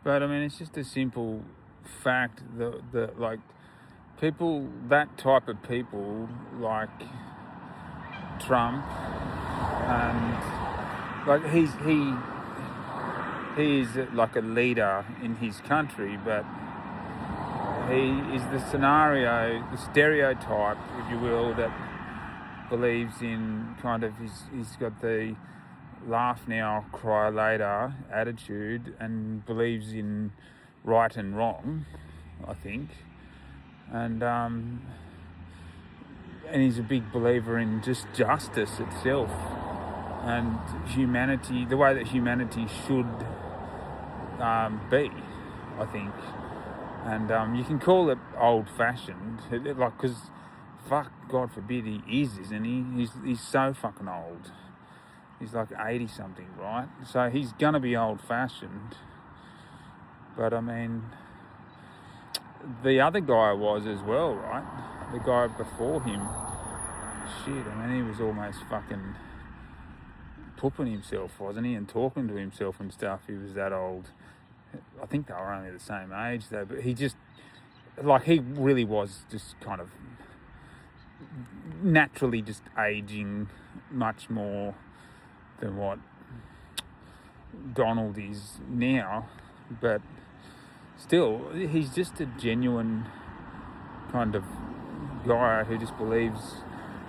But I mean, it's just a simple fact that like people, that type of people like Trump, and like he is like a leader in his country, but he is the stereotype, if you will, that believes in kind of he's got the laugh now, cry later attitude, and believes in right and wrong, I think, and he's a big believer in just justice itself and humanity, the way that humanity should be, I think. And you can call it old-fashioned, like, because fuck, God forbid he is, isn't he? He's so fucking old. He's like 80 something, right? So he's gonna be old-fashioned. But I mean, the other guy was as well, right? The guy before him, shit, I mean, he was almost fucking pooping himself, wasn't he? And talking to himself and stuff. He was that old. I think they were only the same age though, but he just, like, he really was just kind of naturally just aging much more than what Donald is now. But still, he's just a genuine kind of guy who just believes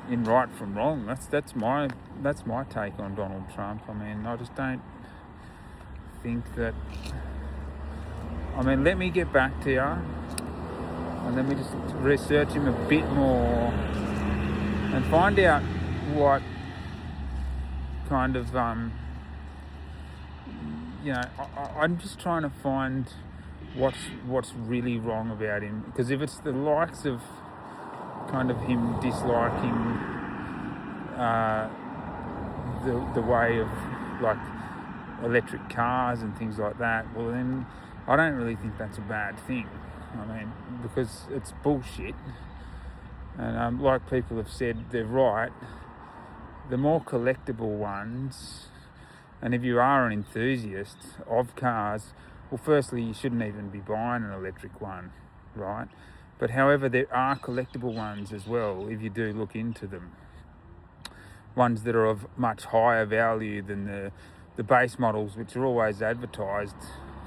in right from wrong. That's my take on Donald Trump. I mean, I just don't think that. I mean, let me get back to you, and let me just research him a bit more and find out what kind of I'm just trying to find what's really wrong about him, because if it's the likes of kind of him disliking the way of like electric cars and things like that, well then I don't really think that's a bad thing. I mean, because it's bullshit, and like people have said, they're right. The more collectible ones, and if you are an enthusiast of cars, well, firstly, you shouldn't even be buying an electric one, right? But however, there are collectible ones as well, if you do look into them. Ones that are of much higher value than the base models, which are always advertised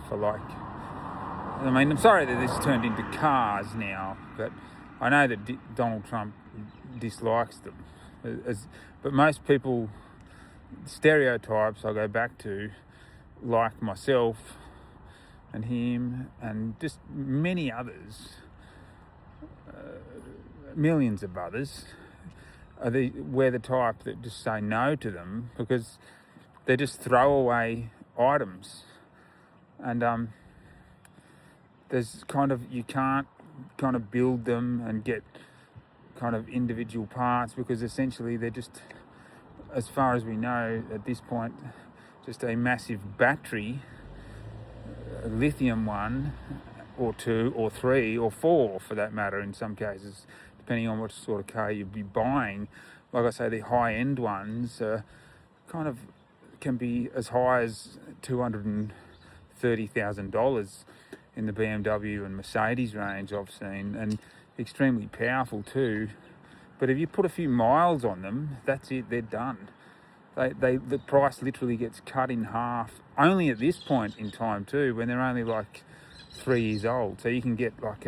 for, like, I mean, I'm sorry that this turned into cars now, but I know that Donald Trump dislikes them. But most people, stereotypes I go back to, like myself and him and just many others, millions of others, we're the type that just say no to them because they're just throwaway items. And there's kind of, you can't kind of build them and get kind of individual parts, because essentially they're just, as far as we know at this point, just a massive battery, a lithium one, or two, or three, or four for that matter in some cases, depending on what sort of car you'd be buying. Like I say, the high-end ones kind of can be as high as $230,000 in the BMW and Mercedes range I've seen, and extremely powerful too. But if you put a few miles on them, that's it, they're done. The price literally gets cut in half, only at this point in time too, when they're only like 3 years old. So you can get like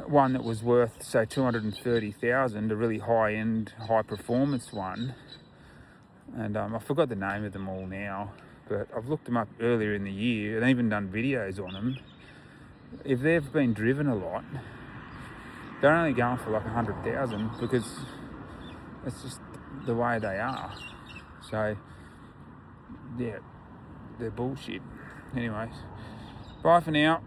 one that was worth, say, $230,000, a really high-end, high-performance one. And I forgot the name of them all now, but I've looked them up earlier in the year and even done videos on them. If they've been driven a lot, they're only going for like 100,000, because it's just the way they are. So, yeah, they're bullshit. Anyways, bye for now.